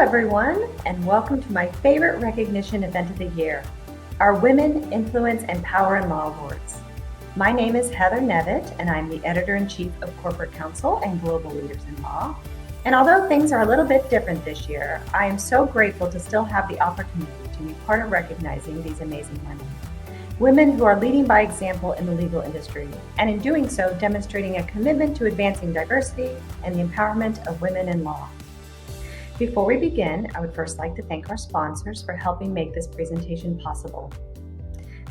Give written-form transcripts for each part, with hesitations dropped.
everyone, and welcome to my favorite recognition event of the year, our Women, Influence, and Power in Law Awards. My name is Heather Nevitt, and I'm the Editor-in-Chief of Corporate Counsel and Global Leaders in Law. And although things are a little bit different this year, I am so grateful to still have the opportunity to be part of recognizing these amazing women. Women who are leading by example in the legal industry, and in doing so, demonstrating a commitment to advancing diversity and the empowerment of women in law. Before we begin, I would first like to thank our sponsors for helping make this presentation possible.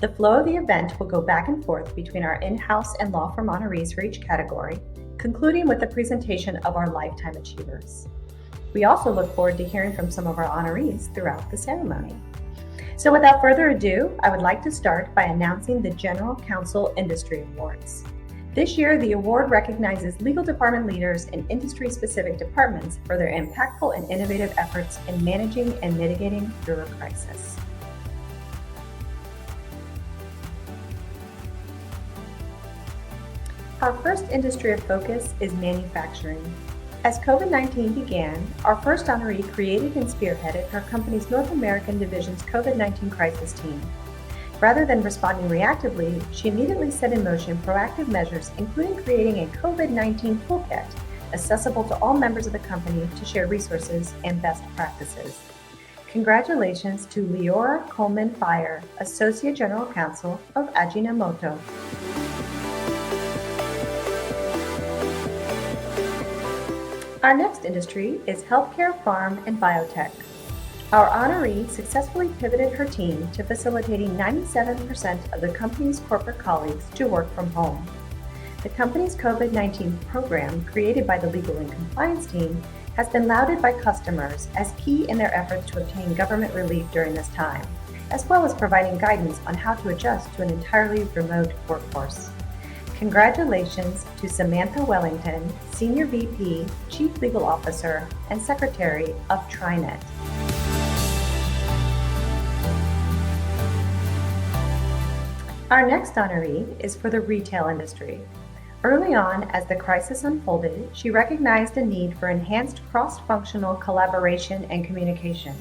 The flow of the event will go back and forth between our in-house and law firm honorees for each category, concluding with the presentation of our Lifetime Achievers. We also look forward to hearing from some of our honorees throughout the ceremony. So without further ado, I would like to start by announcing the General Counsel Industry Awards. This year, the award recognizes legal department leaders in industry-specific departments for their impactful and innovative efforts in managing and mitigating through a crisis. Our first industry of focus is manufacturing. As COVID-19 began, our first honoree created and spearheaded her company's North American division's COVID-19 crisis team. Rather than responding reactively, she immediately set in motion proactive measures, including creating a COVID-19 toolkit accessible to all members of the company to share resources and best practices. Congratulations to Leora Coleman-Fire, Associate General Counsel of Ajinomoto. Our next industry is healthcare, farm, and biotech. Our honoree successfully pivoted her team to facilitating 97% of the company's corporate colleagues to work from home. The company's COVID-19 program, created by the legal and compliance team, has been lauded by customers as key in their efforts to obtain government relief during this time, as well as providing guidance on how to adjust to an entirely remote workforce. Congratulations to Samantha Wellington, Senior VP, Chief Legal Officer, and Secretary of TriNet. Our next honoree is for the retail industry. Early on, as the crisis unfolded, she recognized a need for enhanced cross-functional collaboration and communication.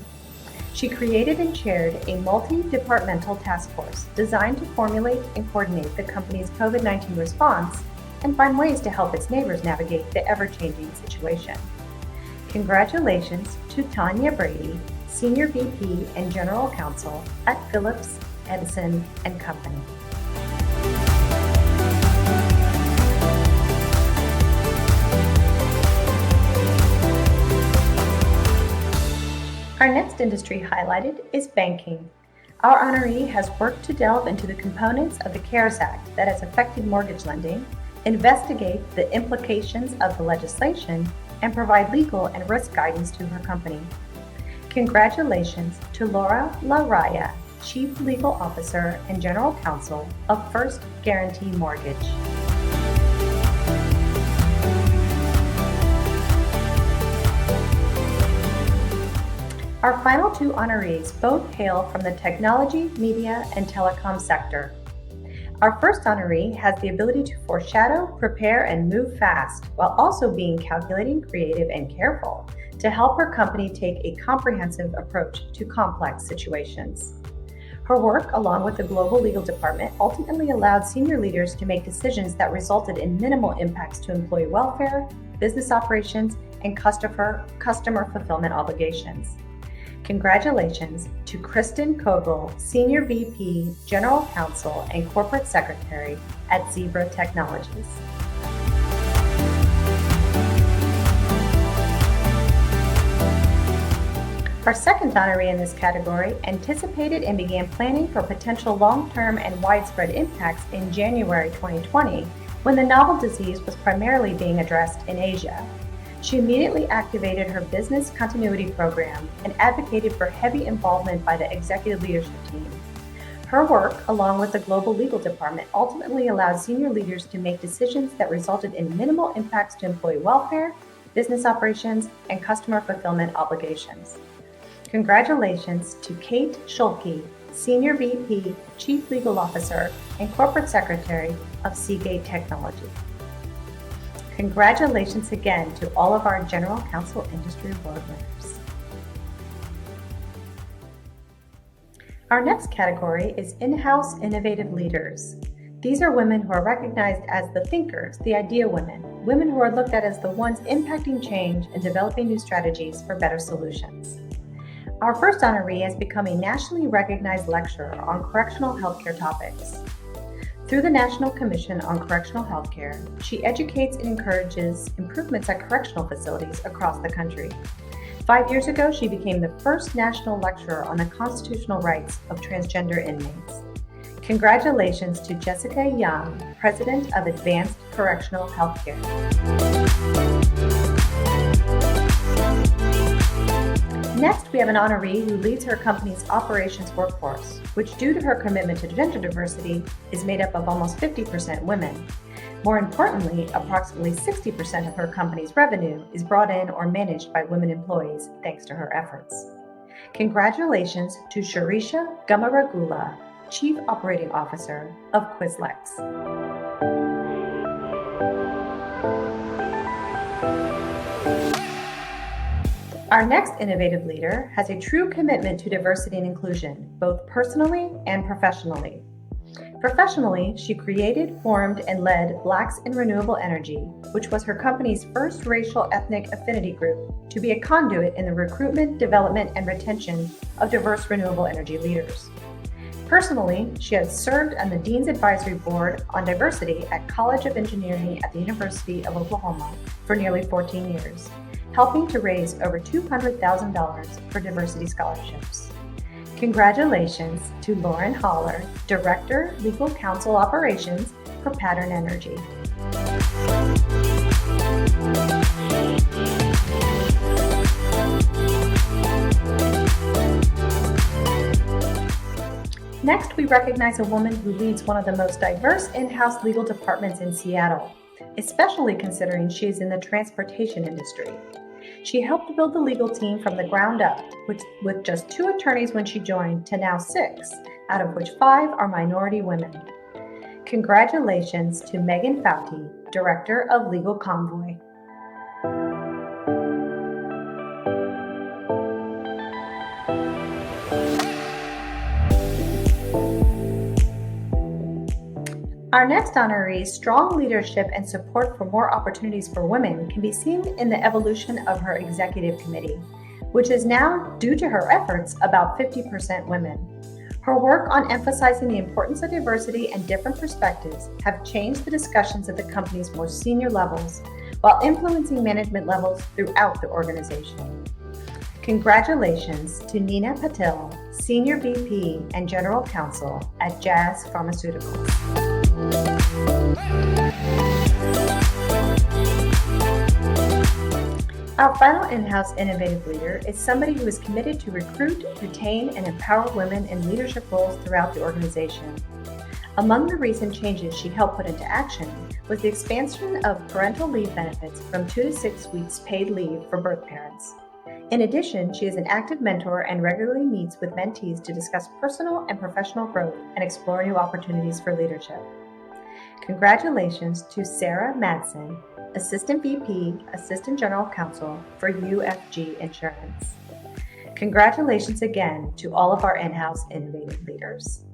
She created and chaired a multi-departmental task force designed to formulate and coordinate the company's COVID-19 response and find ways to help its neighbors navigate the ever-changing situation. Congratulations to Tanya Brady, Senior VP and General Counsel at Phillips Edison & Company. Our next industry highlighted is banking. Our honoree has worked to delve into the components of the CARES Act that has affected mortgage lending, investigate the implications of the legislation, and provide legal and risk guidance to her company. Congratulations to Laura Laraya, Chief Legal Officer and General Counsel of First Guarantee Mortgage. Our final two honorees both hail from the technology, media, and telecom sector. Our first honoree has the ability to foreshadow, prepare, and move fast, while also being calculating, creative, and careful to help her company take a comprehensive approach to complex situations. Her work, along with the global legal department, ultimately allowed senior leaders to make decisions that resulted in minimal impacts to employee welfare, business operations, and customer fulfillment obligations. Congratulations to Kristen Kogel, Senior VP, General Counsel, and Corporate Secretary at Zebra Technologies. Our second honoree in this category anticipated and began planning for potential long-term and widespread impacts in January 2020, when the novel disease was primarily being addressed in Asia. She immediately activated her business continuity program and advocated for heavy involvement by the executive leadership team. Her work, along with the global legal department, ultimately allowed senior leaders to make decisions that resulted in minimal impacts to employee welfare, business operations, and customer fulfillment obligations. Congratulations to Kate Schulke, Senior VP, Chief Legal Officer, and Corporate Secretary of Seagate Technology. Congratulations again to all of our General Counsel Industry Award winners. Our next category is in-house innovative leaders. These are women who are recognized as the thinkers, the idea women, women who are looked at as the ones impacting change and developing new strategies for better solutions. Our first honoree has become a nationally recognized lecturer on correctional healthcare topics. Through the National Commission on Correctional Healthcare, she educates and encourages improvements at correctional facilities across the country. 5 years ago, she became the first national lecturer on the constitutional rights of transgender inmates. Congratulations to Jessica Young, President of Advanced Correctional Healthcare. Next, we have an honoree who leads her company's operations workforce, which due to her commitment to gender diversity is made up of almost 50% women. More importantly, approximately 60% of her company's revenue is brought in or managed by women employees thanks to her efforts. Congratulations to Shirisha Gamaragula, Chief Operating Officer of Quizlex. Our next innovative leader has a true commitment to diversity and inclusion, both personally and professionally. Professionally, she created, formed, and led Blacks in Renewable Energy, which was her company's first racial ethnic affinity group to be a conduit in the recruitment, development, and retention of diverse renewable energy leaders. Personally, she has served on the Dean's Advisory Board on Diversity at College of Engineering at the University of Oklahoma for nearly 14 years, helping to raise over $200,000 for diversity scholarships. Congratulations to Lauren Holler, Director, Legal Counsel Operations for Pattern Energy. Next, we recognize a woman who leads one of the most diverse in-house legal departments in Seattle, especially considering she is in the transportation industry. She helped build the legal team from the ground up, with just 2 attorneys when she joined to now 6, out of which 5 are minority women. Congratulations to Megan Fouty, Director of Legal Convoy. Our next honoree's strong leadership and support for more opportunities for women can be seen in the evolution of her executive committee, which is now, due to her efforts, about 50% women. Her work on emphasizing the importance of diversity and different perspectives have changed the discussions at the company's more senior levels, while influencing management levels throughout the organization. Congratulations to Nina Patil, Senior VP and General Counsel at Jazz Pharmaceuticals. Our final in-house innovative leader is somebody who is committed to recruit, retain, and empower women in leadership roles throughout the organization. Among the recent changes she helped put into action was the expansion of parental leave benefits from 2 to 6 weeks paid leave for birth parents. In addition, she is an active mentor and regularly meets with mentees to discuss personal and professional growth and explore new opportunities for leadership. Congratulations to Sarah Madsen, Assistant VP, Assistant General Counsel for UFG Insurance. Congratulations again to all of our in-house innovative leaders.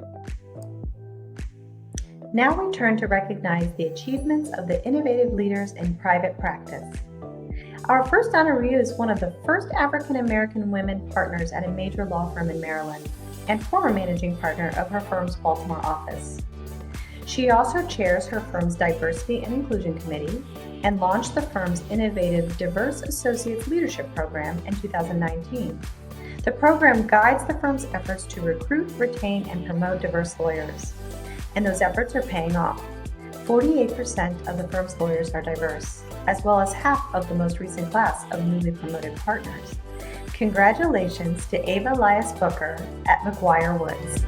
Now we turn to recognize the achievements of the innovative leaders in private practice. Our first honoree is one of the first African American women partners at a major law firm in Maryland and former managing partner of her firm's Baltimore office. She also chairs her firm's Diversity and Inclusion Committee and launched the firm's innovative Diverse Associates Leadership Program in 2019. The program guides the firm's efforts to recruit, retain, and promote diverse lawyers. And those efforts are paying off. 48% of the firm's lawyers are diverse, as well as half of the most recent class of newly promoted partners. Congratulations to Ava Elias Booker at McGuire Woods.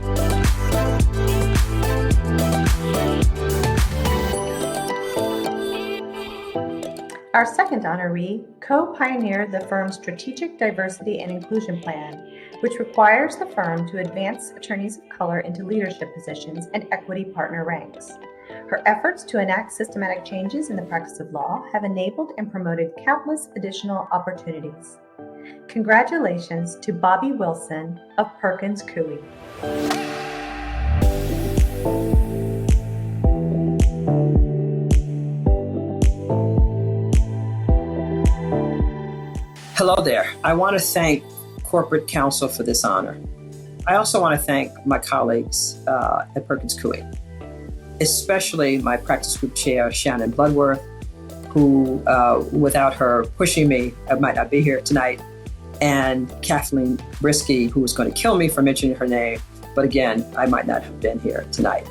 Our second honoree co-pioneered the firm's Strategic Diversity and Inclusion Plan, which requires the firm to advance attorneys of color into leadership positions and equity partner ranks. Her efforts to enact systematic changes in the practice of law have enabled and promoted countless additional opportunities. Congratulations to Bobby Wilson of Perkins Coie. Hello there. I want to thank Corporate Counsel for this honor. I also want to thank my colleagues at Perkins Coie, especially my practice group chair, Shannon Bloodworth, who, without her pushing me, I might not be here tonight, and Kathleen Brisky, who was going to kill me for mentioning her name, but again, I might not have been here tonight.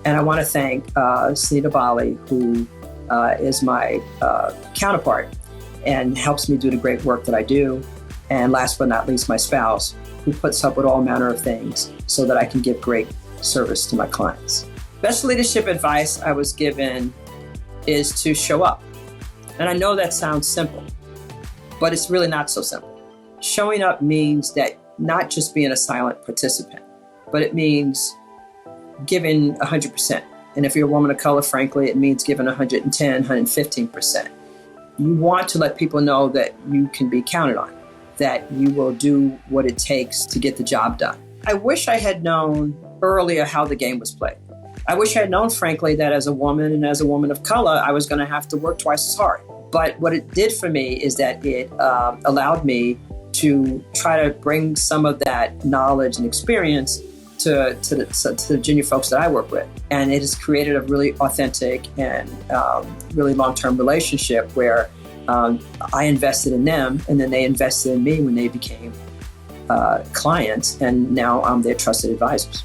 And I want to thank Sunita Bali, who is my counterpart and helps me do the great work that I do. And last but not least, my spouse, who puts up with all manner of things so that I can give great service to my clients. Best leadership advice I was given is to show up. And I know that sounds simple, but it's really not so simple. Showing up means that not just being a silent participant, but it means giving 100%. And if you're a woman of color, frankly, it means giving 110, 115%. You want to let people know that you can be counted on, that you will do what it takes to get the job done. I wish I had known earlier how the game was played. I wish I had known, frankly, that as a woman and as a woman of color, I was going to have to work twice as hard. But what it did for me is that it allowed me to try to bring some of that knowledge and experience to the junior folks that I work with. And it has created a really authentic and really long-term relationship where I invested in them and then they invested in me when they became clients, and now I'm their trusted advisors.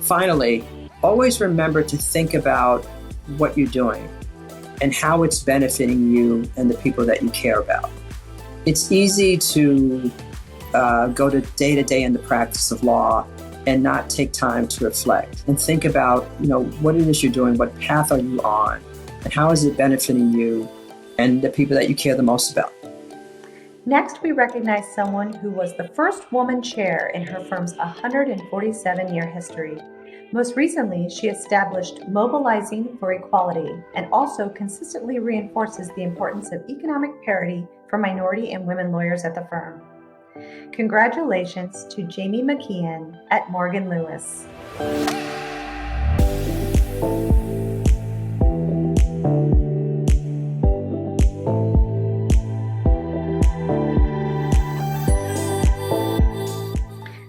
Finally, always remember to think about what you're doing and how it's benefiting you and the people that you care about. It's easy to go to day in the practice of law and not take time to reflect and think about, what it is you're doing, what path are you on, and how is it benefiting you and the people that you care the most about. Next, we recognize someone who was the first woman chair in her firm's 147-year history. Most recently, she established Mobilizing for Equality and also consistently reinforces the importance of economic parity for minority and women lawyers at the firm. Congratulations to Jamie McKeon at Morgan Lewis.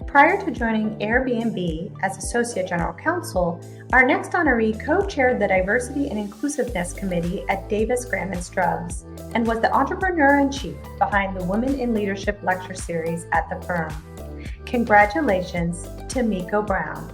Prior to joining Airbnb as Associate General Counsel, our next honoree co-chaired the Diversity and Inclusiveness Committee at Davis Graham & Stubbs and was the entrepreneur-in-chief behind the Women in Leadership Lecture Series at the firm. Congratulations to Miko Brown.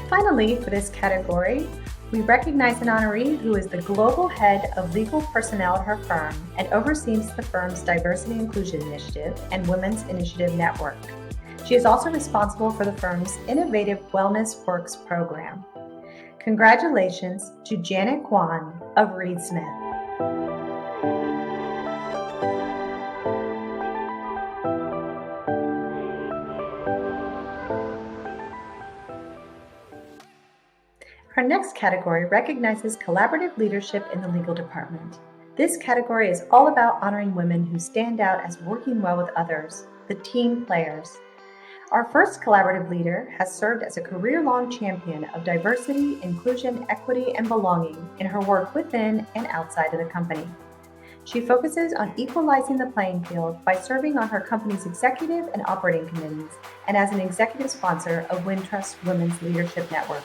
Finally, for this category, we recognize an honoree who is the global head of legal personnel at her firm and oversees the firm's Diversity Inclusion Initiative and Women's Initiative Network. She is also responsible for the firm's Innovative Wellness Works program. Congratulations to Janet Kwan of Reed Smith. Our next category recognizes collaborative leadership in the legal department. This category is all about honoring women who stand out as working well with others, the team players. Our first collaborative leader has served as a career-long champion of diversity, inclusion, equity, and belonging in her work within and outside of the company. She focuses on equalizing the playing field by serving on her company's executive and operating committees and as an executive sponsor of Wintrust Women's Leadership Network.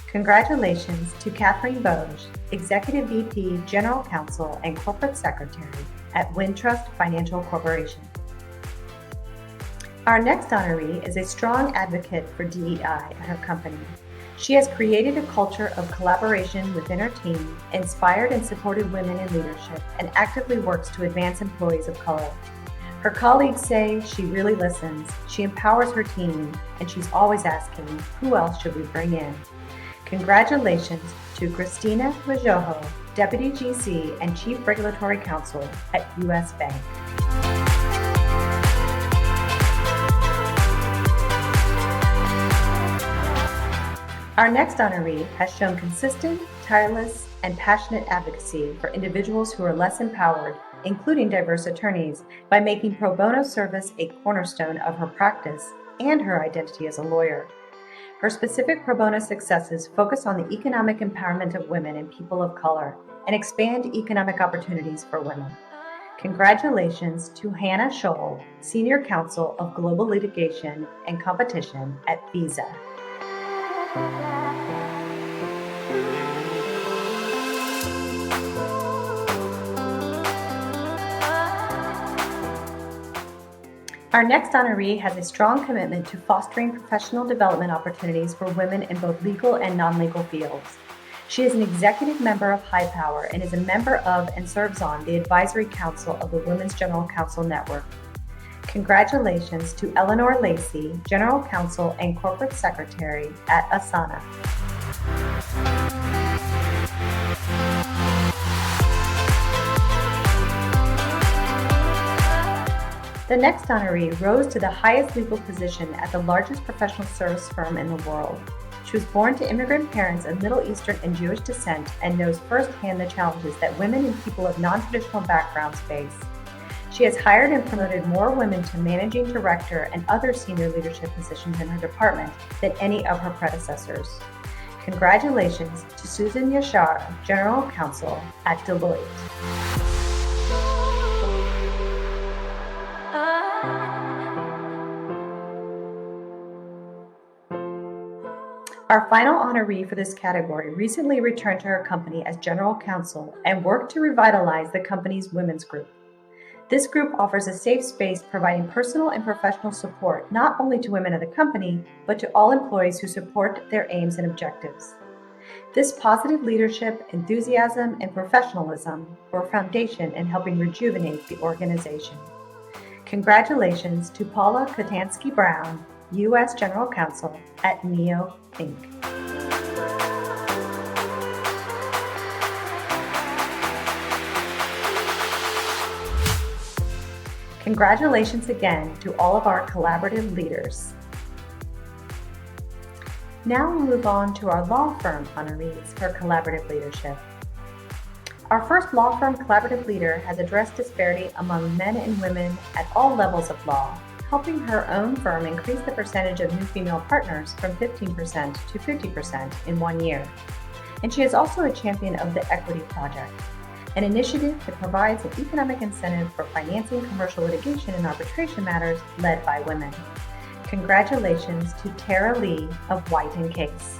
Congratulations to Kathleen Boge, Executive VP, General Counsel, and Corporate Secretary at Wintrust Financial Corporation. Our next honoree is a strong advocate for DEI at her company. She has created a culture of collaboration within her team, inspired and supported women in leadership, and actively works to advance employees of color. Her colleagues say she really listens, she empowers her team, and she's always asking, who else should we bring in? Congratulations to Christina Rajojo, Deputy GC and Chief Regulatory Counsel at U.S. Bank. Our next honoree has shown consistent, tireless, and passionate advocacy for individuals who are less empowered, including diverse attorneys, by making pro bono service a cornerstone of her practice and her identity as a lawyer. Her specific pro bono successes focus on the economic empowerment of women and people of color and expand economic opportunities for women. Congratulations to Hannah Scholl, Senior Counsel of Global Litigation and Competition at Visa. Our next honoree has a strong commitment to fostering professional development opportunities for women in both legal and non-legal fields. She is an executive member of High Power and is a member of and serves on the Advisory Council of the Women's General Counsel Network. Congratulations to Eleanor Lacey, General Counsel and Corporate Secretary at Asana. The next honoree rose to the highest legal position at the largest professional service firm in the world. She was born to immigrant parents of Middle Eastern and Jewish descent and knows firsthand the challenges that women and people of non-traditional backgrounds face. She has hired and promoted more women to managing director and other senior leadership positions in her department than any of her predecessors. Congratulations to Susan Yashar, General Counsel at Deloitte. Our final honoree for this category recently returned to her company as General Counsel and worked to revitalize the company's women's group. This group offers a safe space providing personal and professional support not only to women of the company, but to all employees who support their aims and objectives. This positive leadership, enthusiasm, and professionalism were a foundation in helping rejuvenate the organization. Congratulations to Paula Kotansky-Brown, U.S. General Counsel at NEO Inc. Congratulations again to all of our collaborative leaders. Now we'll move on to our law firm honorees for collaborative leadership. Our first law firm collaborative leader has addressed disparity among men and women at all levels of law, helping her own firm increase the percentage of new female partners from 15% to 50% in 1 year. And she is also a champion of the Equity Project, an initiative that provides an economic incentive for financing commercial litigation and arbitration matters led by women. Congratulations to Tara Lee of White & Case.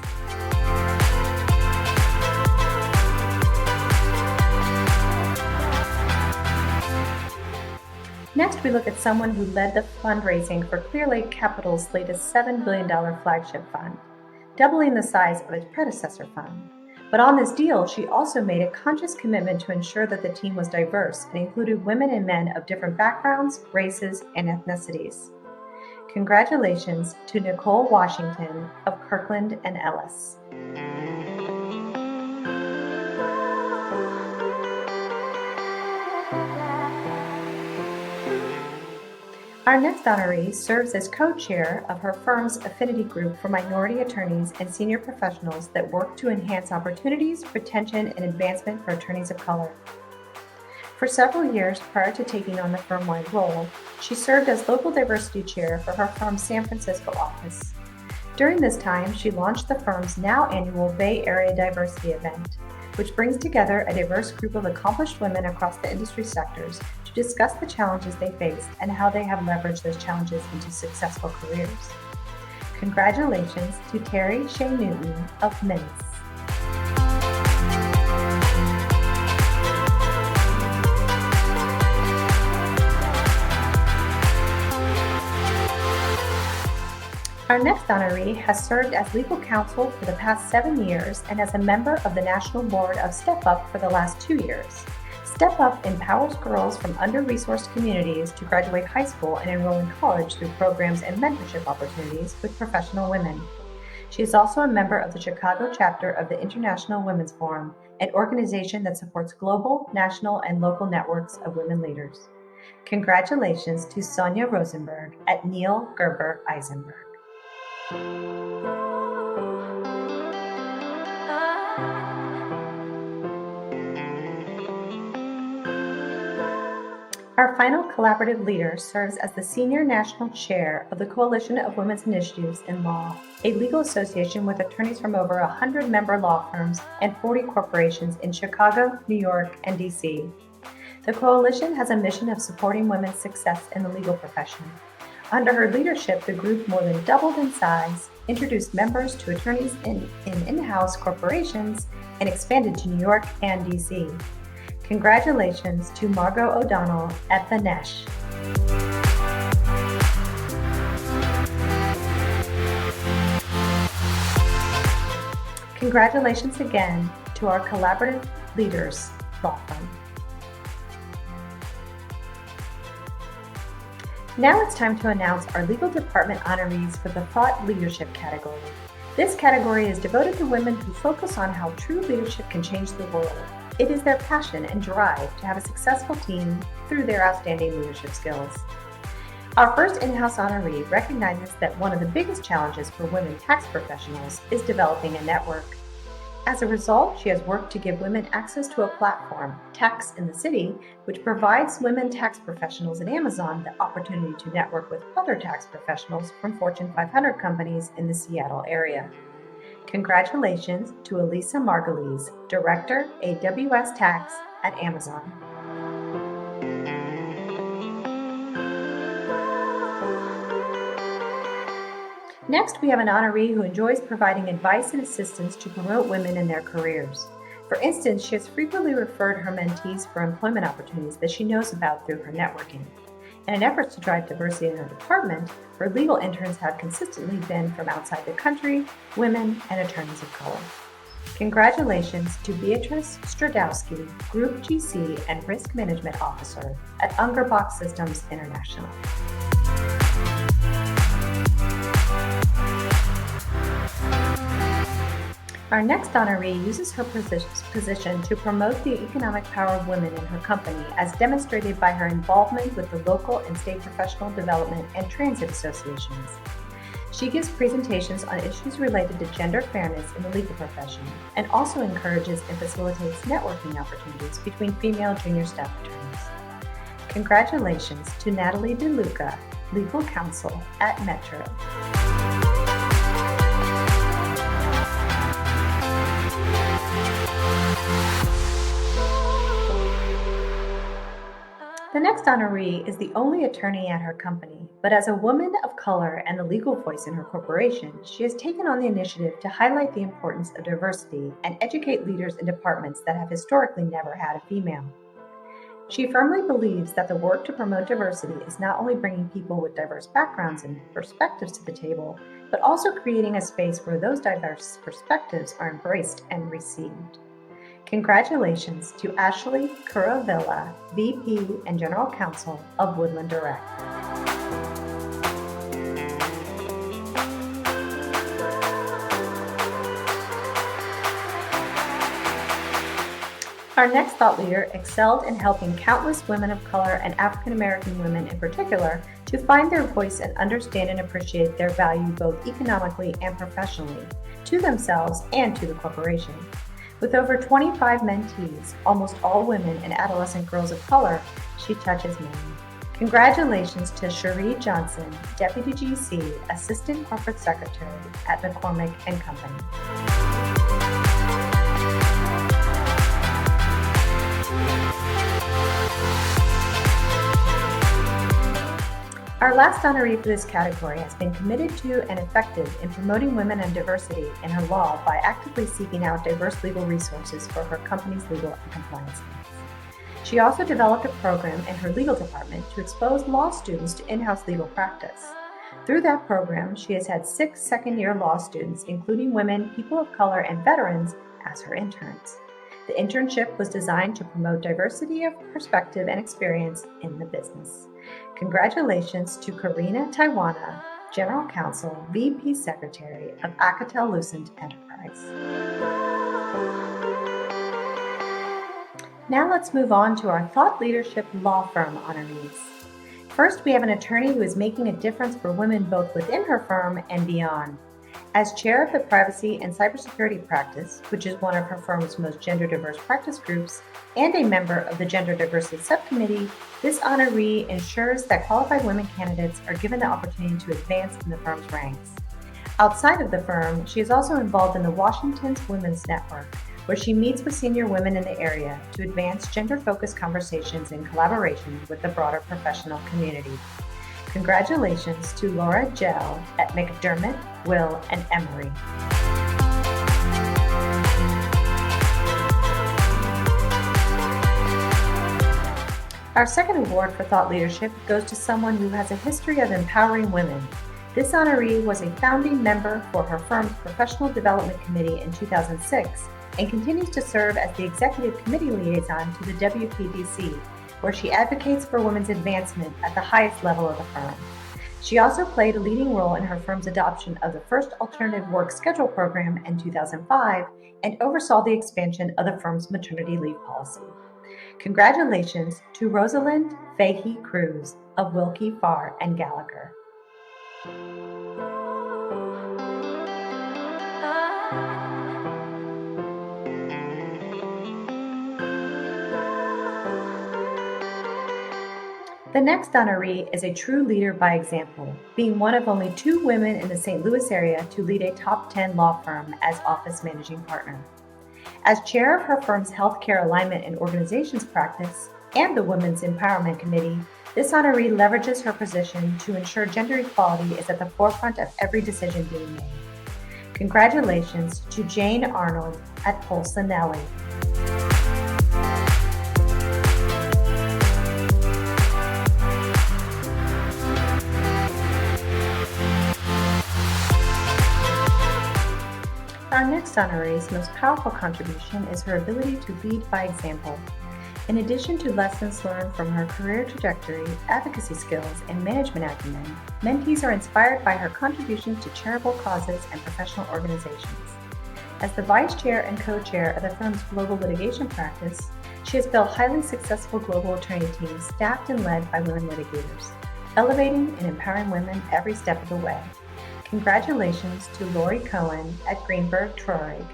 Next, we look at someone who led the fundraising for Clear Lake Capital's latest $7 billion flagship fund, doubling the size of its predecessor fund. But on this deal, she also made a conscious commitment to ensure that the team was diverse and included women and men of different backgrounds, races, and ethnicities. Congratulations to Nicole Washington of Kirkland & Ellis. Our next honoree serves as co-chair of her firm's affinity group for minority attorneys and senior professionals that work to enhance opportunities, retention, and advancement for attorneys of color. For several years prior to taking on the firm-wide role, she served as local diversity chair for her firm's San Francisco office. During this time, she launched the firm's now annual Bay Area Diversity event, which brings together a diverse group of accomplished women across the industry sectors to discuss the challenges they faced and how they have leveraged those challenges into successful careers. Congratulations to Terry Shea Newton of Mince. Our next honoree has served as legal counsel for the past 7 years and as a member of the National Board of Step Up for the last 2 years. Step Up empowers girls from under-resourced communities to graduate high school and enroll in college through programs and mentorship opportunities with professional women. She is also a member of the Chicago chapter of the International Women's Forum, an organization that supports global, national, and local networks of women leaders. Congratulations to Sonia Rosenberg at Neil Gerber Eisenberg. Our final collaborative leader serves as the Senior National Chair of the Coalition of Women's Initiatives in Law, a legal association with attorneys from over 100 member law firms and 40 corporations in Chicago, New York, and D.C. The coalition has a mission of supporting women's success in the legal profession. Under her leadership, the group more than doubled in size, introduced members to attorneys in in-house corporations, and expanded to New York and D.C. Congratulations to Margot O'Donnell at the NESH. Congratulations again to our collaborative leaders law firm. Now it's time to announce our legal department honorees for the Thought Leadership category. This category is devoted to women who focus on how true leadership can change the world. It is their passion and drive to have a successful team through their outstanding leadership skills. Our first in-house honoree recognizes that one of the biggest challenges for women tax professionals is developing a network. As a result, she has worked to give women access to a platform, Tax in the City, which provides women tax professionals at Amazon the opportunity to network with other tax professionals from Fortune 500 companies in the Seattle area. Congratulations to Elisa Margulies, Director, AWS Tax at Amazon. Next, we have an honoree who enjoys providing advice and assistance to promote women in their careers. For instance, she has frequently referred her mentees for employment opportunities that she knows about through her networking. In an effort to drive diversity in her department, her legal interns have consistently been from outside the country, women, and attorneys of color. Congratulations to Beatrice Stradowski, Group GC and Risk Management Officer at Ungerbox Systems International. Our next honoree uses her position to promote the economic power of women in her company, as demonstrated by her involvement with the local and state professional development and transit associations. She gives presentations on issues related to gender fairness in the legal profession, and also encourages and facilitates networking opportunities between female junior staff attorneys. Congratulations to Natalie DeLuca, Legal Counsel at Metro. The next honoree is the only attorney at her company, but as a woman of color and the legal voice in her corporation, she has taken on the initiative to highlight the importance of diversity and educate leaders in departments that have historically never had a female. She firmly believes that the work to promote diversity is not only bringing people with diverse backgrounds and perspectives to the table, but also creating a space where those diverse perspectives are embraced and received. Congratulations to Ashley Curavilla, VP and General Counsel of Woodland Direct. Our next thought leader excelled in helping countless women of color and African American women in particular to find their voice and understand and appreciate their value both economically and professionally, to themselves and to the corporation. With over 25 mentees, almost all women and adolescent girls of color, she touches many. Congratulations to Cherie Johnson, Deputy GC, Assistant Corporate Secretary at McCormick & Company. Our last honoree for this category has been committed to and effective in promoting women and diversity in her law by actively seeking out diverse legal resources for her company's legal and compliance needs. She also developed a program in her legal department to expose law students to in-house legal practice. Through that program, she has had 6 second-year law students, including women, people of color, and veterans, as her interns. The internship was designed to promote diversity of perspective and experience in the business. Congratulations to Karina Taiwana, General Counsel, VP Secretary of Alcatel-Lucent Enterprise. Now let's move on to our Thought Leadership Law Firm honorees. First, we have an attorney who is making a difference for women both within her firm and beyond. As chair of the Privacy and Cybersecurity Practice, which is one of her firm's most gender-diverse practice groups, and a member of the Gender Diversity Subcommittee, this honoree ensures that qualified women candidates are given the opportunity to advance in the firm's ranks. Outside of the firm, she is also involved in the Washington's Women's Network, where she meets with senior women in the area to advance gender-focused conversations in collaboration with the broader professional community. Congratulations to Laura Gell at McDermott, Will, and Emery. Our second award for thought leadership goes to someone who has a history of empowering women. This honoree was a founding member for her firm's Professional Development Committee in 2006 and continues to serve as the Executive Committee Liaison to the WPDC, where she advocates for women's advancement at the highest level of the firm. She also played a leading role in her firm's adoption of the first alternative work schedule program in 2005 and oversaw the expansion of the firm's maternity leave policy. Congratulations to Rosalind Fahey Cruz of Wilkie, Farr and Gallagher. The next honoree is a true leader by example, being one of only 2 women in the St. Louis area to lead a top 10 law firm as office managing partner. As chair of her firm's Healthcare Alignment and Organizations Practice and the Women's Empowerment Committee, this honoree leverages her position to ensure gender equality is at the forefront of every decision being made. Congratulations to Jane Arnold at Polsinelli. Our next honoree's most powerful contribution is her ability to lead by example. In addition to lessons learned from her career trajectory, advocacy skills, and management acumen, mentees are inspired by her contributions to charitable causes and professional organizations. As the vice chair and co-chair of the firm's global litigation practice, she has built highly successful global attorney teams staffed and led by women litigators, elevating and empowering women every step of the way. Congratulations to Lori Cohen at Greenberg Traurig.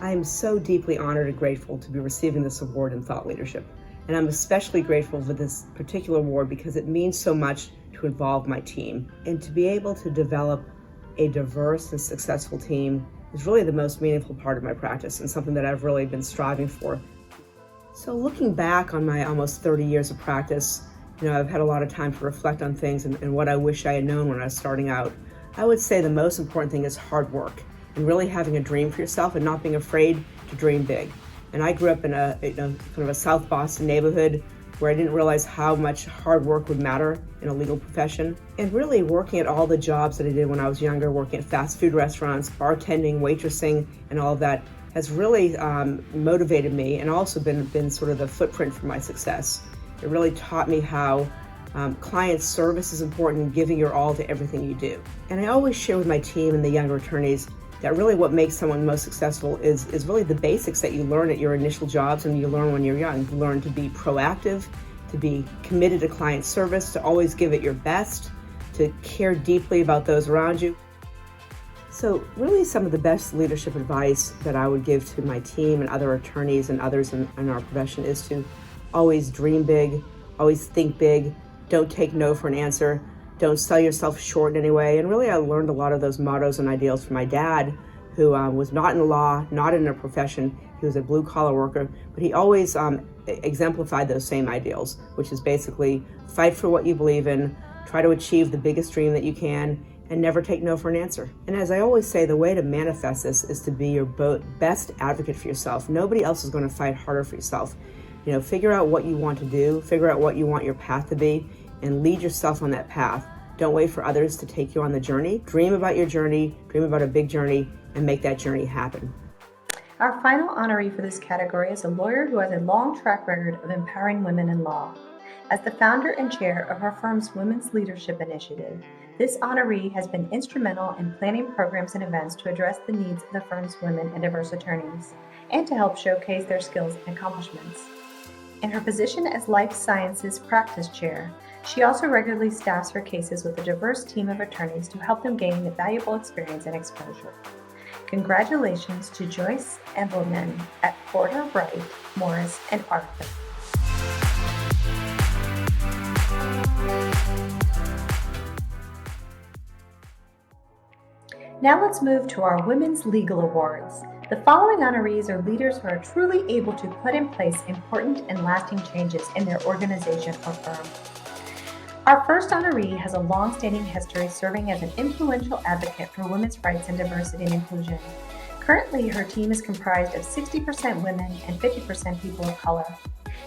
I am so deeply honored and grateful to be receiving this award in thought leadership. And I'm especially grateful for this particular award because it means so much to involve my team. And to be able to develop a diverse and successful team is really the most meaningful part of my practice and something that I've really been striving for. So looking back on my almost 30 years of practice, I've had a lot of time to reflect on things and what I wish I had known when I was starting out. I would say the most important thing is hard work and really having a dream for yourself and not being afraid to dream big. And I grew up in a kind of a South Boston neighborhood where I didn't realize how much hard work would matter in a legal profession. And really working at all the jobs that I did when I was younger, working at fast food restaurants, bartending, waitressing, and all of that has really motivated me and also been sort of the footprint for my success. It really taught me how client service is important and giving your all to everything you do. And I always share with my team and the younger attorneys that really what makes someone most successful is really the basics that you learn at your initial jobs and you learn when you're young. You learn to be proactive, to be committed to client service, to always give it your best, to care deeply about those around you. So really some of the best leadership advice that I would give to my team and other attorneys and others in our profession is to always dream big, always think big, don't take no for an answer, don't sell yourself short in any way. And really I learned a lot of those mottos and ideals from my dad, who was not in the law, not in a profession. He was a blue collar worker, but he always exemplified those same ideals, which is basically fight for what you believe in, try to achieve the biggest dream that you can, and never take no for an answer. And as I always say, the way to manifest this is to be your best advocate for yourself. Nobody else is going to fight harder for yourself. Figure out what you want to do, figure out what you want your path to be, and lead yourself on that path. Don't wait for others to take you on the journey. Dream about your journey, dream about a big journey, and make that journey happen. Our final honoree for this category is a lawyer who has a long track record of empowering women in law. As the founder and chair of her firm's Women's Leadership Initiative, this honoree has been instrumental in planning programs and events to address the needs of the firm's women and diverse attorneys. and to help showcase their skills and accomplishments. In her position as Life Sciences Practice Chair, she also regularly staffs her cases with a diverse team of attorneys to help them gain valuable experience and exposure. Congratulations to Joyce Engelman at Porter, Wright, Morris, and Arthur. Now let's move to our Women's Legal Awards. The following honorees are leaders who are truly able to put in place important and lasting changes in their organization or firm. Our first honoree has a long-standing history serving as an influential advocate for women's rights and diversity and inclusion. Currently, her team is comprised of 60% women and 50% people of color.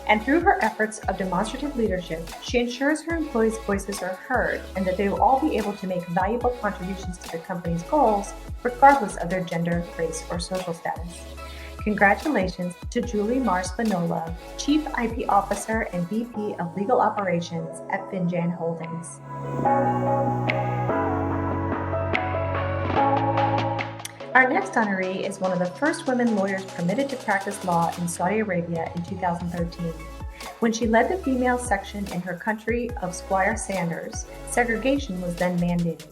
And through her efforts of demonstrative leadership, she ensures her employees' voices are heard and that they will all be able to make valuable contributions to the company's goals, regardless of their gender, race, or social status. Congratulations to Julie Mar-Spinola, Chief IP Officer and VP of Legal Operations at Finjan Holdings. Our next honoree is one of the first women lawyers permitted to practice law in Saudi Arabia in 2013. When she led the female section in her country of Squire Sanders, segregation was then mandated.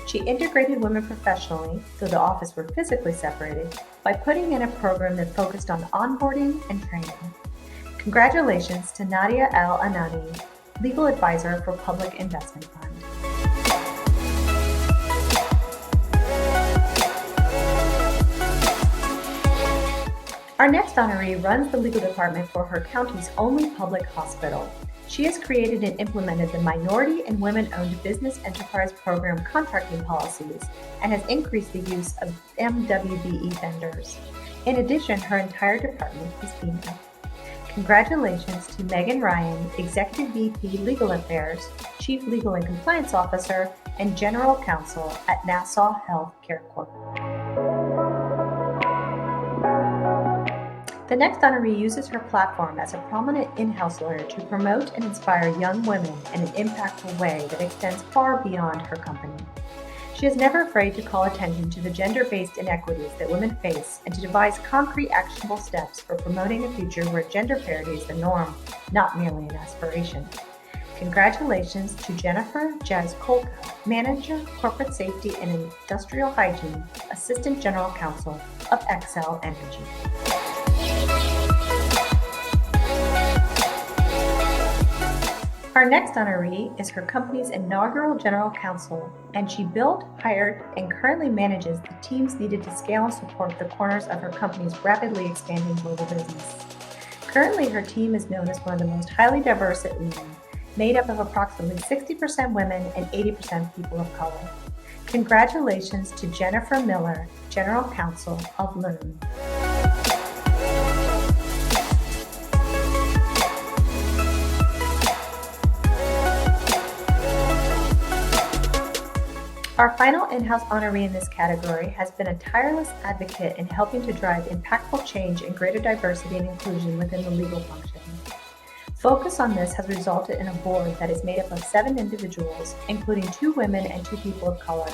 She integrated women professionally, though the offices were physically separated, by putting in a program that focused on onboarding and training. Congratulations to Nadia Al-Anani, Legal Advisor for Public Investment Fund. Our next honoree runs the legal department for her county's only public hospital. She has created and implemented the Minority and Women-Owned Business Enterprise Program contracting policies and has increased the use of MWBE vendors. In addition, her entire department is female. Congratulations to Megan Ryan, Executive VP Legal Affairs, Chief Legal and Compliance Officer, and General Counsel at Nassau Health Care Corp. The next honoree uses her platform as a prominent in-house lawyer to promote and inspire young women in an impactful way that extends far beyond her company. She is never afraid to call attention to the gender-based inequities that women face and to devise concrete actionable steps for promoting a future where gender parity is the norm, not merely an aspiration. Congratulations to Jennifer Jazz-Kolka, Manager, Corporate Safety and Industrial Hygiene, Assistant General Counsel of Excel Energy. Our next honoree is her company's inaugural General Counsel, and she built, hired, and currently manages the teams needed to scale and support the corners of her company's rapidly expanding global business. Currently, her team is known as one of the most highly diverse at Loom, made up of approximately 60% women and 80% people of color. Congratulations to Jennifer Miller, General Counsel of Loom. Our final in-house honoree in this category has been a tireless advocate in helping to drive impactful change and greater diversity and inclusion within the legal function. Focus on this has resulted in a board that is made up of 7 individuals, including 2 women and 2 people of color.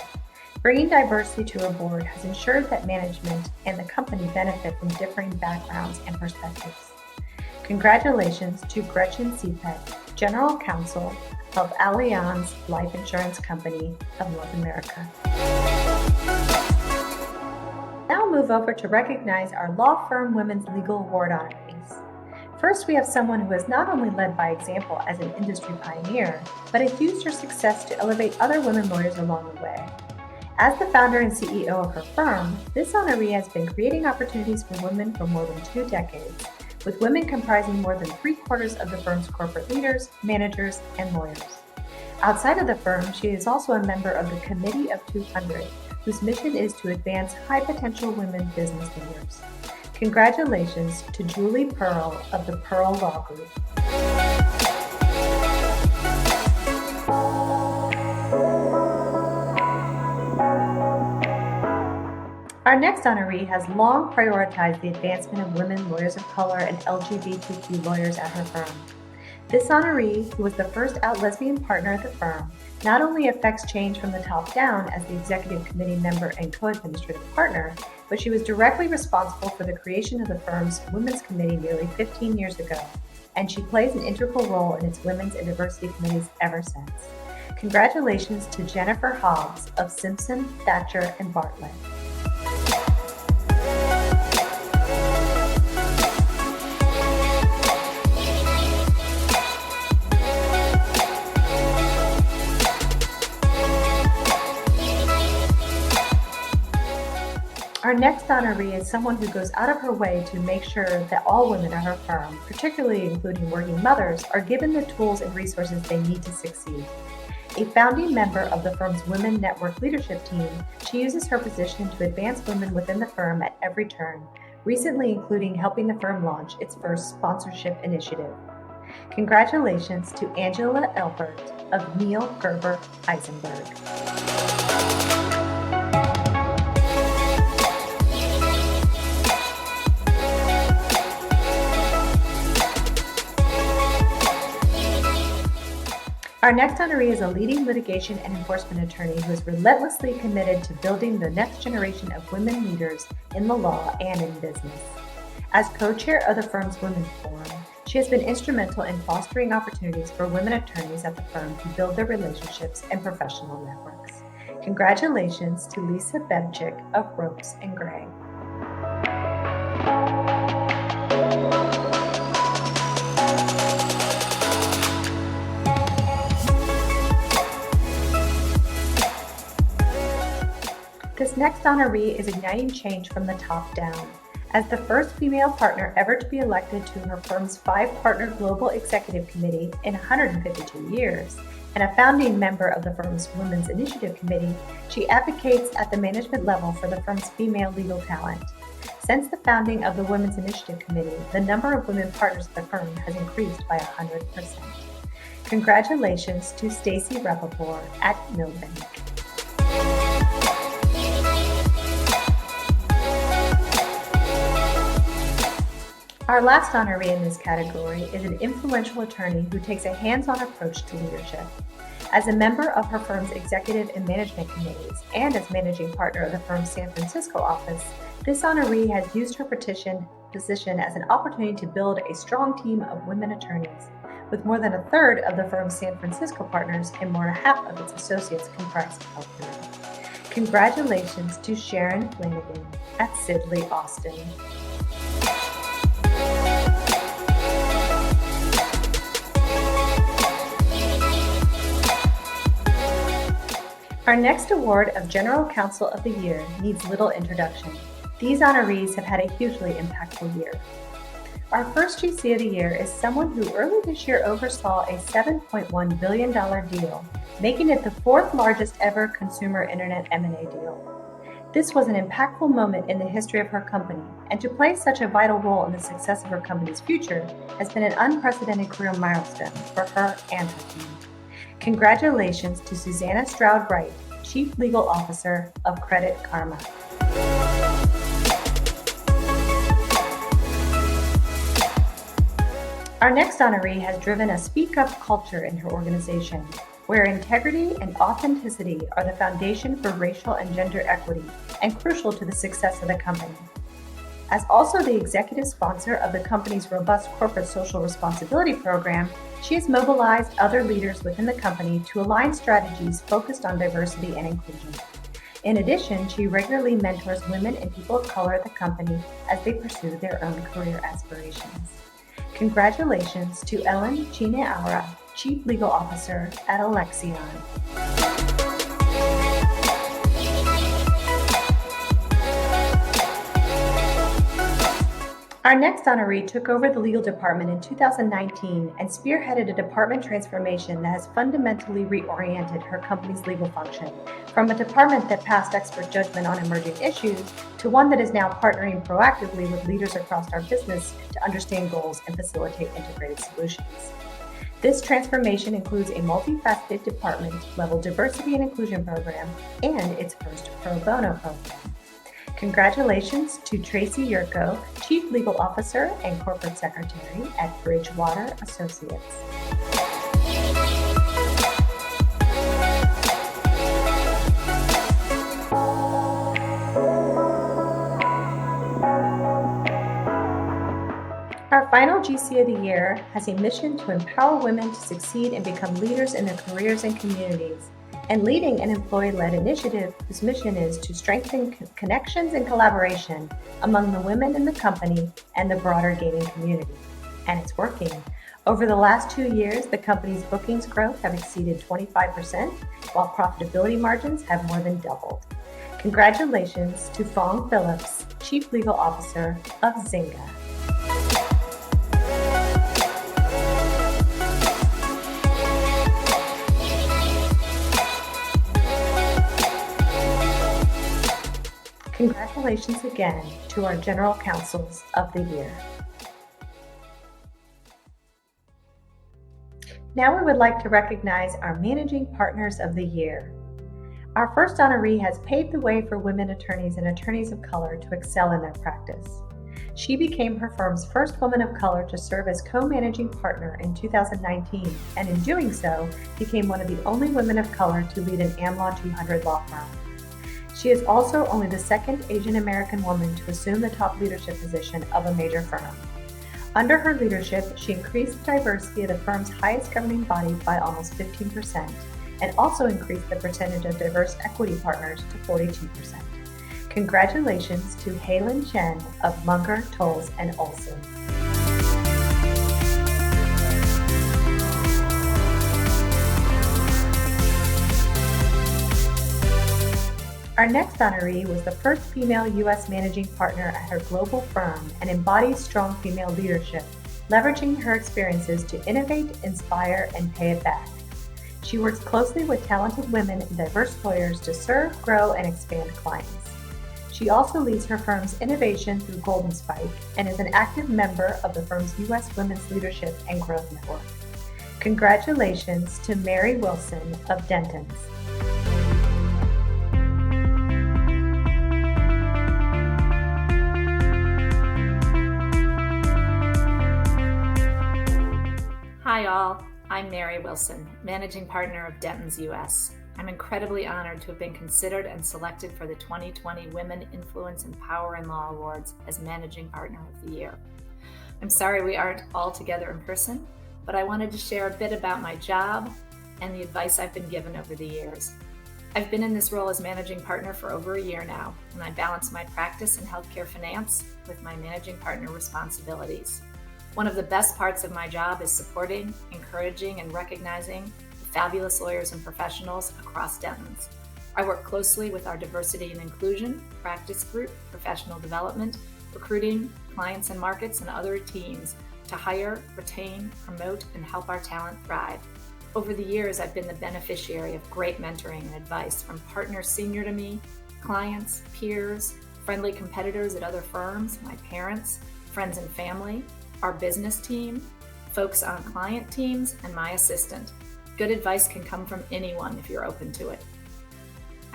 Bringing diversity to a board has ensured that management and the company benefit from differing backgrounds and perspectives. Congratulations to Gretchen Seepet, General Counsel of Allianz Life Insurance Company of North America. Now we'll move over to recognize our Law Firm Women's Legal Award honorees. First, we have someone who has not only led by example as an industry pioneer, but has used her success to elevate other women lawyers along the way. As the founder and CEO of her firm, this honoree has been creating opportunities for women for more than 2 decades, with women comprising more than 3/4 of the firm's corporate leaders, managers, and lawyers. Outside of the firm, she is also a member of the Committee of 200, whose mission is to advance high-potential women business leaders. Congratulations to Julie Pearl of the Pearl Law Group. Our next honoree has long prioritized the advancement of women lawyers of color and LGBTQ lawyers at her firm. This honoree, who was the first out lesbian partner at the firm, not only affects change from the top down as the executive committee member and co-administrative partner, but she was directly responsible for the creation of the firm's Women's Committee nearly 15 years ago, and she plays an integral role in its Women's and Diversity Committees ever since. Congratulations to Jennifer Hobbs of Simpson, Thatcher, and Bartlett. Our next honoree is someone who goes out of her way to make sure that all women at her firm, particularly including working mothers, are given the tools and resources they need to succeed. A founding member of the firm's Women Network leadership team, she uses her position to advance women within the firm at every turn, recently including helping the firm launch its first sponsorship initiative. Congratulations to Angela Elbert of Neil Gerber Eisenberg. Our next honoree is a leading litigation and enforcement attorney who is relentlessly committed to building the next generation of women leaders in the law and in business. As co-chair of the firm's Women's Forum, she has been instrumental in fostering opportunities for women attorneys at the firm to build their relationships and professional networks. Congratulations to Lisa Bebchik of Ropes and Gray. This next honoree is igniting change from the top down. As the first female partner ever to be elected to her firm's 5-partner global executive committee in 152 years, and a founding member of the firm's Women's Initiative Committee, she advocates at the management level for the firm's female legal talent. Since the founding of the Women's Initiative Committee, the number of women partners at the firm has increased by 100%. Congratulations to Stacy Rappaport at Milbank. Our last honoree in this category is an influential attorney who takes a hands-on approach to leadership. As a member of her firm's executive and management committees and as managing partner of the firm's San Francisco office, this honoree has used her position as an opportunity to build a strong team of women attorneys, with more than a third of the firm's San Francisco partners and more than half of its associates comprised of women. Congratulations to Sharon Flanagan at Sidley Austin. Our next award of General Counsel of the Year needs little introduction. These honorees have had a hugely impactful year. Our first GC of the year is someone who early this year oversaw a $7.1 billion deal, making it the 4th largest ever consumer internet M&A deal. This was an impactful moment in the history of her company, and to play such a vital role in the success of her company's future has been an unprecedented career milestone for her and her team. Congratulations to Susanna Stroud-Wright, Chief Legal Officer of Credit Karma. Our next honoree has driven a speak-up culture in her organization, where integrity and authenticity are the foundation for racial and gender equity and crucial to the success of the company. As also the executive sponsor of the company's robust corporate social responsibility program, she has mobilized other leaders within the company to align strategies focused on diversity and inclusion. In addition, she regularly mentors women and people of color at the company as they pursue their own career aspirations. Congratulations to Ellen Chineaura, Chief Legal Officer at Alexion. Our next honoree took over the legal department in 2019 and spearheaded a department transformation that has fundamentally reoriented her company's legal function from a department that passed expert judgment on emerging issues to one that is now partnering proactively with leaders across our business to understand goals and facilitate integrated solutions. This transformation includes a multifaceted department-level diversity and inclusion program and its first pro bono program. Congratulations to Tracy Yurko, Chief Legal Officer and Corporate Secretary at Bridgewater Associates. Our final GC of the year has a mission to empower women to succeed and become leaders in their careers and communities, and leading an employee-led initiative whose mission is to strengthen connections and collaboration among the women in the company and the broader gaming community. And it's working. Over the last 2 years, the company's bookings growth have exceeded 25%, while profitability margins have more than doubled. Congratulations to Fong Phillips, Chief Legal Officer of Zynga. Congratulations again to our General Counsels of the Year. Now we would like to recognize our Managing Partners of the Year. Our first honoree has paved the way for women attorneys and attorneys of color to excel in their practice. She became her firm's first woman of color to serve as co-managing partner in 2019, and in doing so, became one of the only women of color to lead an AmLaw 200 law firm. She is also only the second Asian American woman to assume the top leadership position of a major firm. Under her leadership, she increased the diversity of the firm's highest governing body by almost 15%, and also increased the percentage of diverse equity partners to 42%. Congratulations to Haylin Chen of Munger, Tolles & Olson. Our next honoree was the first female U.S. managing partner at her global firm and embodies strong female leadership, leveraging her experiences to innovate, inspire, and pay it back. She works closely with talented women and diverse lawyers to serve, grow, and expand clients. She also leads her firm's innovation through Golden Spike and is an active member of the firm's U.S. Women's Leadership and Growth Network. Congratulations to Mary Wilson of Denton's. Hi all, I'm Mary Wilson, Managing Partner of Denton's US. I'm incredibly honored to have been considered and selected for the 2020 Women Influence and Power in Law Awards as Managing Partner of the Year. I'm sorry we aren't all together in person, but I wanted to share a bit about my job and the advice I've been given over the years. I've been in this role as Managing Partner for over a year now, and I balance my practice in healthcare finance with my Managing Partner responsibilities. One of the best parts of my job is supporting, encouraging, and recognizing the fabulous lawyers and professionals across Denton's. I work closely with our diversity and inclusion, practice group, professional development, recruiting, clients and markets, and other teams to hire, retain, promote, and help our talent thrive. Over the years, I've been the beneficiary of great mentoring and advice from partners senior to me, clients, peers, friendly competitors at other firms, my parents, friends and family, our business team, folks on client teams, and my assistant. Good advice can come from anyone if you're open to it.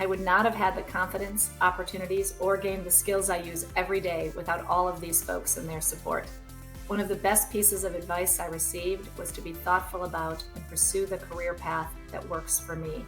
I would not have had the confidence, opportunities, or gained the skills I use every day without all of these folks and their support. One of the best pieces of advice I received was to be thoughtful about and pursue the career path that works for me.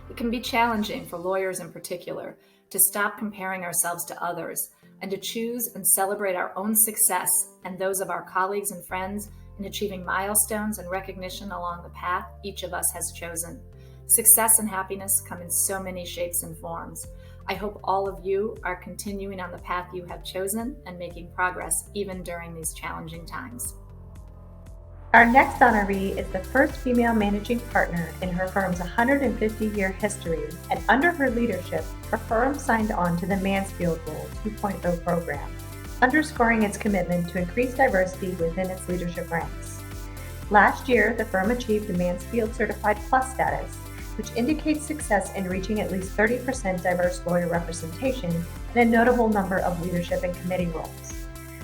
It can be challenging for lawyers in particular to stop comparing ourselves to others and to choose and celebrate our own success and those of our colleagues and friends in achieving milestones and recognition along the path each of us has chosen. Success and happiness come in so many shapes and forms. I hope all of you are continuing on the path you have chosen and making progress even during these challenging times. Our next honoree is the first female managing partner in her firm's 150-year history, and under her leadership, her firm signed on to the Mansfield Rule 2.0 program, underscoring its commitment to increase diversity within its leadership ranks. Last year, the firm achieved the Mansfield Certified Plus status, which indicates success in reaching at least 30% diverse lawyer representation and a notable number of leadership and committee roles.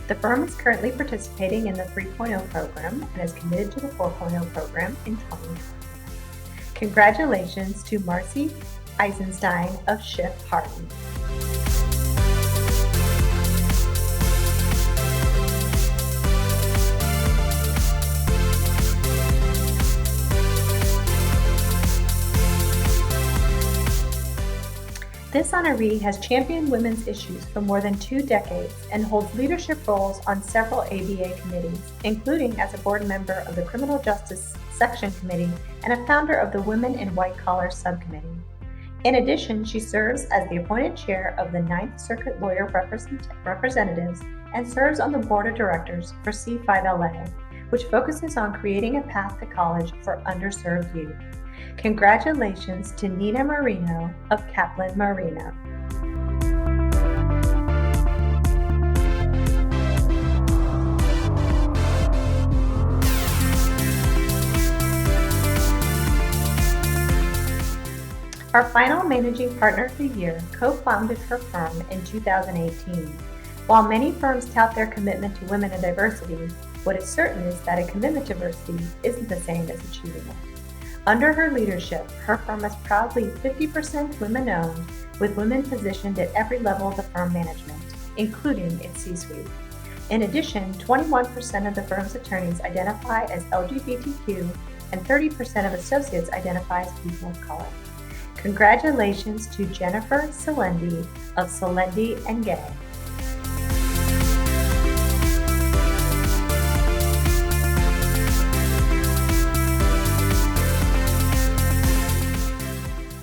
The firm is currently participating in the 3.0 program and is committed to the 4.0 program in 2020. Congratulations to Marcy Eisenstein of Schiff Harden. This honoree has championed women's issues for more than 2 decades and holds leadership roles on several ABA committees, including as a board member of the Criminal Justice Section Committee and a founder of the Women in White Collar Subcommittee. In addition, she serves as the appointed chair of the Ninth Circuit Lawyer Representatives and serves on the board of directors for C5LA, which focuses on creating a path to college for underserved youth. Congratulations to Nina Marino of Kaplan Marino. Our final managing partner of the year co-founded her firm in 2018. While many firms tout their commitment to women and diversity, what is certain is that a commitment to diversity isn't the same as achieving it. Under her leadership, her firm is proudly 50% women-owned, with women positioned at every level of the firm management, including its C-suite. In addition, 21% of the firm's attorneys identify as LGBTQ, and 30% of associates identify as people of color. Congratulations to Jennifer Selendi of Selendi & Gay.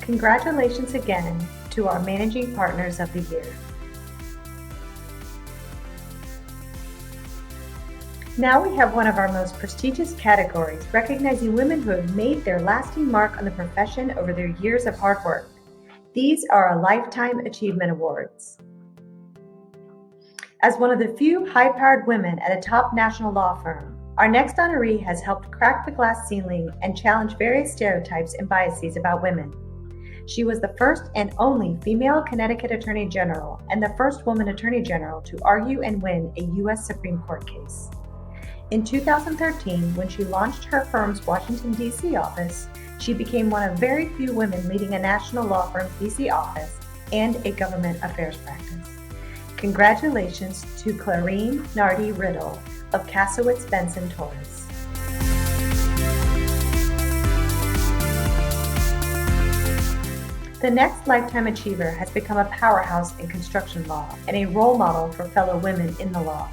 Congratulations again to our Managing Partners of the Year. Now we have one of our most prestigious categories, recognizing women who have made their lasting mark on the profession over their years of hard work. These are our Lifetime Achievement Awards. As one of the few high-powered women at a top national law firm, our next honoree has helped crack the glass ceiling and challenge various stereotypes and biases about women. She was the first and only female Connecticut Attorney General and the first woman Attorney General to argue and win a U.S. Supreme Court case. In 2013, when she launched her firm's Washington, D.C. office, she became one of very few women leading a national law firm's D.C. office and a government affairs practice. Congratulations to Clarine Nardi-Riddle of Kasowitz Benson Torres. The next Lifetime Achiever has become a powerhouse in construction law and a role model for fellow women in the law.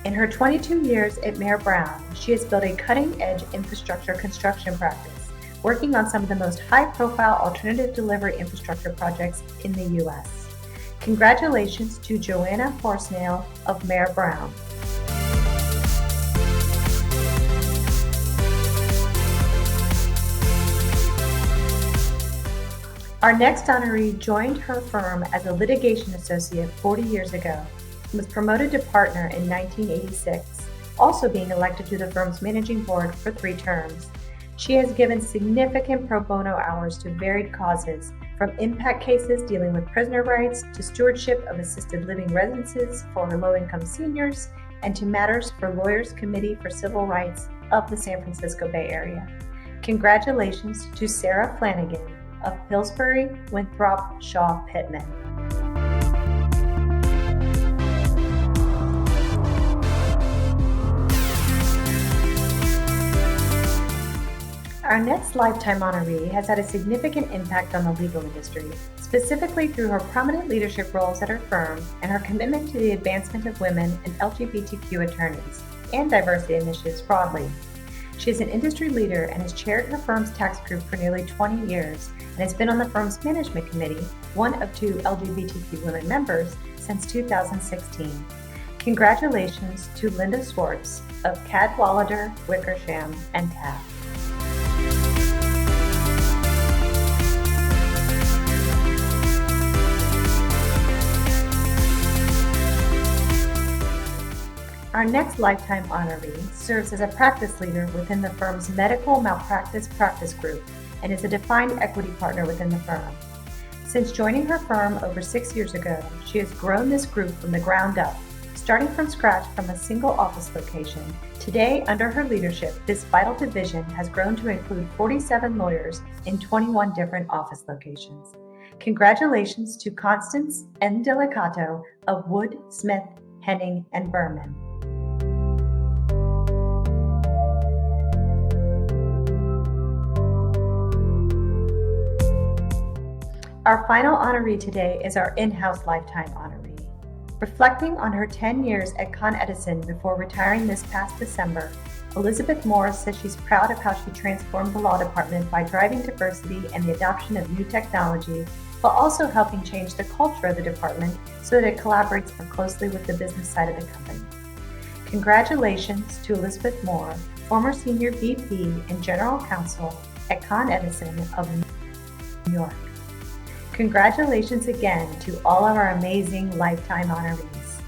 In her 22 years at Mayer Brown, she has built a cutting-edge infrastructure construction practice, working on some of the most high-profile alternative delivery infrastructure projects in the U.S. Congratulations to Joanna Horsnail of Mayer Brown. Our next honoree joined her firm as a litigation associate 40 years ago and was promoted to partner in 1986, also being elected to the firm's managing board for 3 terms. She has given significant pro bono hours to varied causes, from impact cases dealing with prisoner rights to stewardship of assisted living residences for low-income seniors, and to matters for Lawyers Committee for Civil Rights of the San Francisco Bay Area. Congratulations to Sarah Flanagan of Pillsbury, Winthrop, Shaw, Pittman. Our next Lifetime honoree has had a significant impact on the legal industry, specifically through her prominent leadership roles at her firm and her commitment to the advancement of women and LGBTQ attorneys, and diversity initiatives broadly. She is an industry leader and has chaired her firm's tax group for nearly 20 years and has been on the firm's management committee, one of 2 LGBTQ women members, since 2016. Congratulations to Linda Swartz of Cadwalader, Wickersham, and Taft. Our next Lifetime honoree serves as a practice leader within the firm's Medical Malpractice Practice Group and is a defined equity partner within the firm. Since joining her firm over 6 years ago, she has grown this group from the ground up, starting from scratch from a single office location. Today, under her leadership, this vital division has grown to include 47 lawyers in 21 different office locations. Congratulations to Constance N. Delicato of Wood, Smith, Henning, and Berman. Our final honoree today is our InHouse Lifetime honoree. Reflecting on her 10 years at Con Edison before retiring this past December, Elizabeth Morris says she's proud of how she transformed the law department by driving diversity and the adoption of new technology, while also helping change the culture of the department so that it collaborates more closely with the business side of the company. Congratulations to Elizabeth Moore, former Senior VP and General Counsel at Con Edison of New York. Congratulations again to all of our amazing lifetime honorees.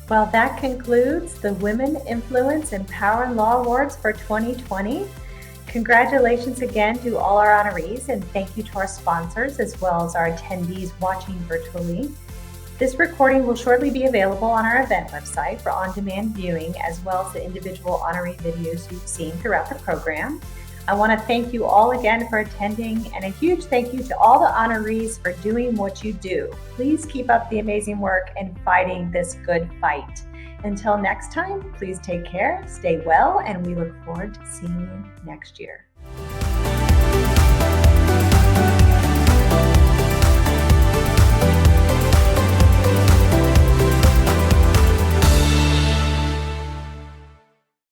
Well, that concludes the Women Influence and Power and Law Awards for 2020. Congratulations again to all our honorees, and thank you to our sponsors as well as our attendees watching virtually. This recording will shortly be available on our event website for on-demand viewing, as well as the individual honoree videos you've seen throughout the program. I want to thank you all again for attending, and a huge thank you to all the honorees for doing what you do. Please keep up the amazing work and fighting this good fight. Until next time, please take care, stay well, and we look forward to seeing you next year.